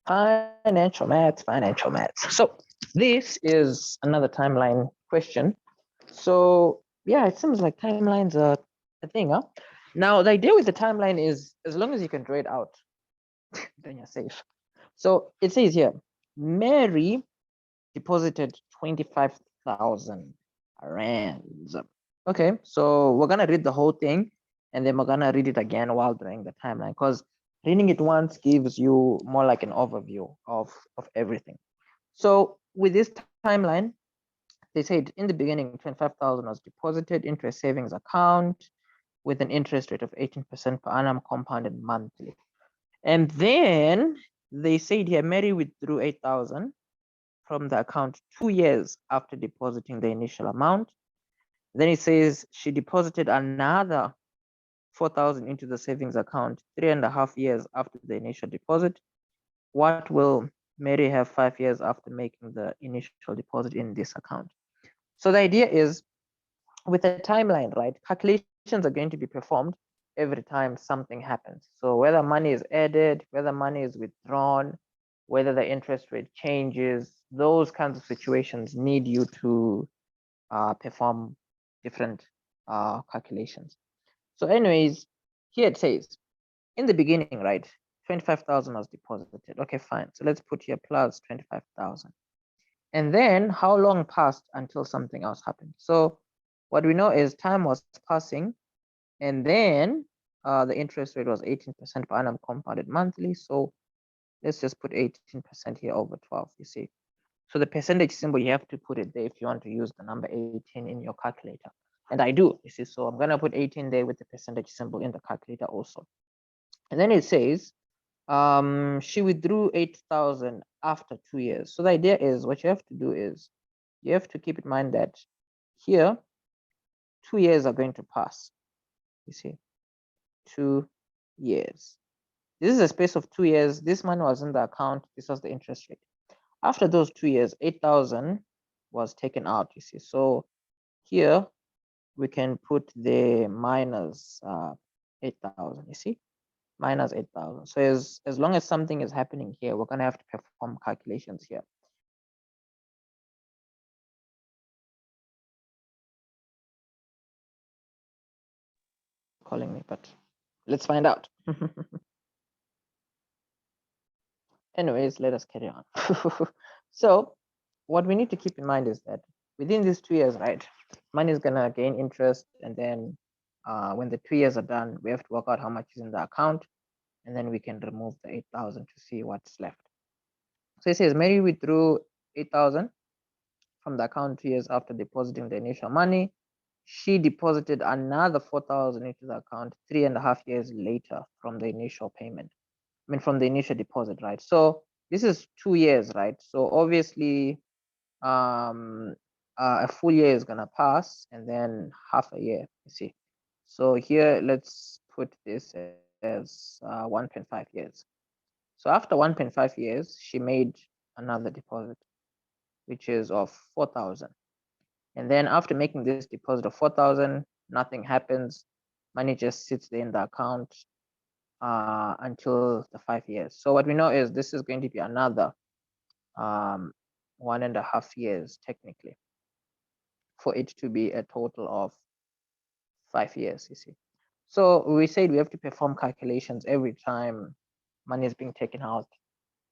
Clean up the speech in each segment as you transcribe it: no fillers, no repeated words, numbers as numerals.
Financial maths, financial maths. So this is another timeline question. So yeah, it seems like timelines are a thing, huh? Now the idea with the timeline is as long as you can draw it out, then you're safe. So it says here, Mary deposited 25,000 rands. Okay, so we're gonna read the whole thing and then we're gonna read it again while drawing the timeline, because reading it once gives you more like an overview of everything. So with this timeline, they said in the beginning 25,000 was deposited into a savings account with an interest rate of 18% per annum compounded monthly. And then they said here Mary withdrew 8,000 from the account 2 years after depositing the initial amount. Then it says she deposited another 4,000 into the savings account 3.5 years after the initial deposit. What will Mary have 5 years after making the initial deposit in this account? So the idea is with a timeline, right? Calculations are going to be performed every time something happens. So whether money is added, whether money is withdrawn, whether the interest rate changes, those kinds of situations need you to perform different calculations. So anyways, here it says, in the beginning, right, 25,000 was deposited. Okay, fine. So let's put here plus 25,000. And then how long passed until something else happened? So what we know is time was passing, and then the interest rate was 18% per annum compounded monthly. So let's just put 18% here over 12, you see. So the percentage symbol, you have to put it there if you want to use the number 18 in your calculator. And I do, you see, so I'm gonna put 18 there with the percentage symbol in the calculator also. And then it says, she withdrew 8,000 after 2 years. So the idea is what you have to do is you have to keep in mind that here 2 years are going to pass. You see, 2 years. This is a space of 2 years. This money was in the account. This was the interest rate. After those 2 years, 8,000 was taken out. You see, so here we can put the minus 8,000. You see, minus 8,000. So as long as something is happening here, we're gonna have to perform calculations here. Calling me, but let's find out. Anyways, let us carry on. So what we need to keep in mind is that within these 2 years, right, money is gonna gain interest, and then when the 2 years are done, we have to work out how much is in the account, and then we can remove the 8,000 to see what's left. So it says Mary withdrew 8,000 from the account 2 years after depositing the initial money. She deposited another 4,000 into the account 3.5 years later from the initial payment. I mean, from the initial deposit, right? So this is 2 years, right? So obviously, a full year is gonna pass, and then half a year. You see. So here, let's put this as 1.5 years. So after 1.5 years, she made another deposit, which is of 4,000. And then after making this deposit of 4,000, nothing happens. Money just sits there in the account until the 5 years. So what we know is this is going to be another 1.5 years technically for it to be a total of 5 years, you see. So we said we have to perform calculations every time money is being taken out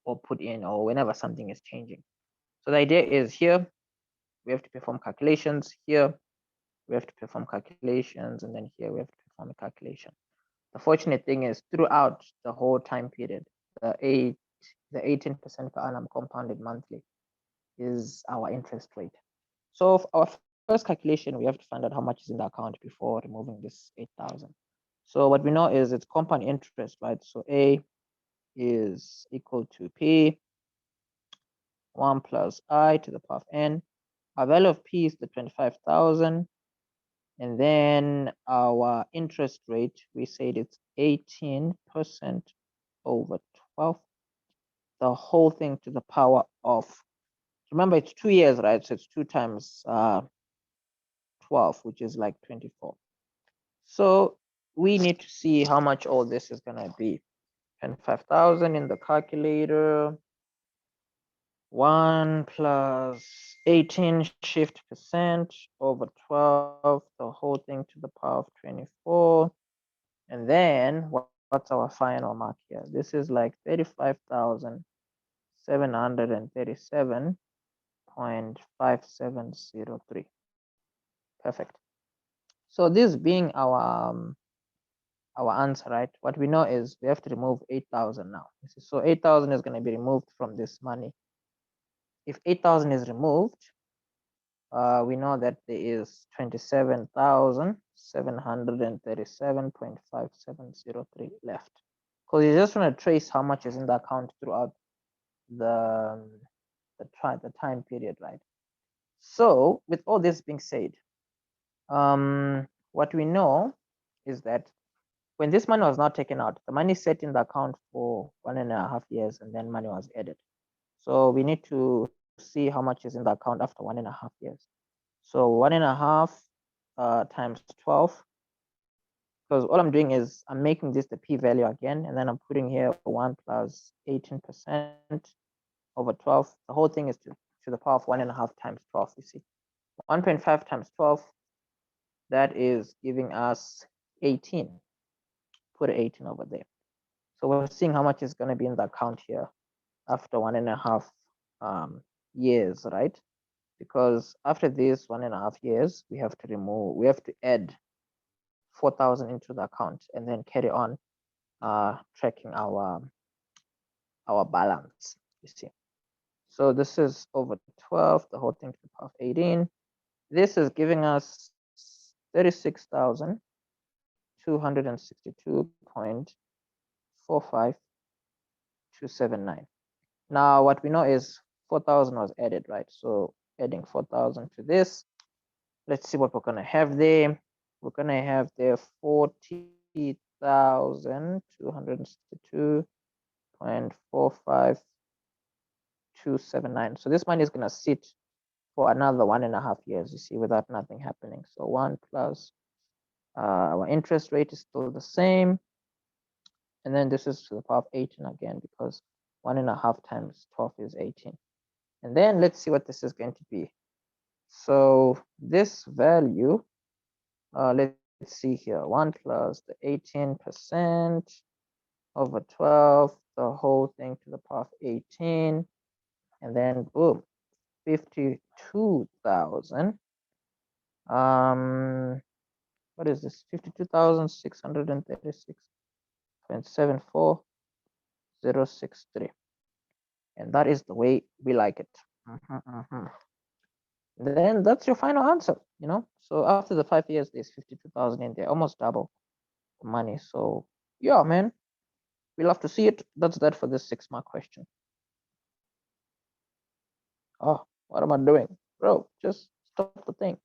or put in, or whenever something is changing. So the idea is here, we have to perform calculations. Here, we have to perform calculations, and then here we have to perform a calculation. The fortunate thing is throughout the whole time period, the 18% per annum compounded monthly is our interest rate. So for our first calculation, we have to find out how much is in the account before removing this 8,000. So what we know is it's compound interest, right? So A is equal to P 1 plus I to the power of N. Our value of P is the 25,000. And then our interest rate, we said it's 18% over 12. The whole thing to the power of, remember it's 2 years, right? So it's 2 times 12, which is like 24. So we need to see how much all this is gonna be. 25,000 in the calculator. 1 plus 18 shift percent over 12, the whole thing to the power of 24. And then what's our final mark here? This is like 35,737.5703. Perfect. So this being our answer, right? What we know is we have to remove 8,000 now. So 8,000 is going to be removed from this money. If 8,000 is removed, we know that there is 27,737.5703 left. Because you just want to trace how much is in the account throughout the time period, right? So with all this being said, what we know is that when this money was not taken out, the money set in the account for 1.5 years, and then money was added. So we need to see how much is in the account after 1.5 years. So 1.5 times 12, because all I'm doing is I'm making this the p-value again, and then I'm putting here 1 plus 18% over 12. The whole thing is to the power of 1.5 times 12, you see. 1.5 times 12, that is giving us 18. Put 18 over there. So we're seeing how much is going to be in the account here after 1.5 years, right? Because after this 1.5 years, we have to add 4,000 into the account and then carry on tracking our balance, you see. So this is over 12, the whole thing to the power of 18. This is giving us 36,262.45279. Now what we know is 4,000 was added, right? So adding 4,000 to this, let's see what we're going to have there. We're going to have there 40,262.45279. So this money is going to sit for another 1.5 years, you see, without nothing happening. So 1 plus our interest rate is still the same. And then this is to the power of 18 again, because 1.5 times 12 is 18. And then let's see what this is going to be. So this value, let's see here, 1 plus the 18% over 12, the whole thing to the power of 18, and then boom, 52,000. What is this? 52,636.74063. And that is the way we like it. Then that's your final answer, you know. So after the 5 years, there's 52,000 in there, almost double the money. So yeah, man, we love to see it. That's that for this 6-mark question. Oh, what am I doing, bro? Just stop the thing.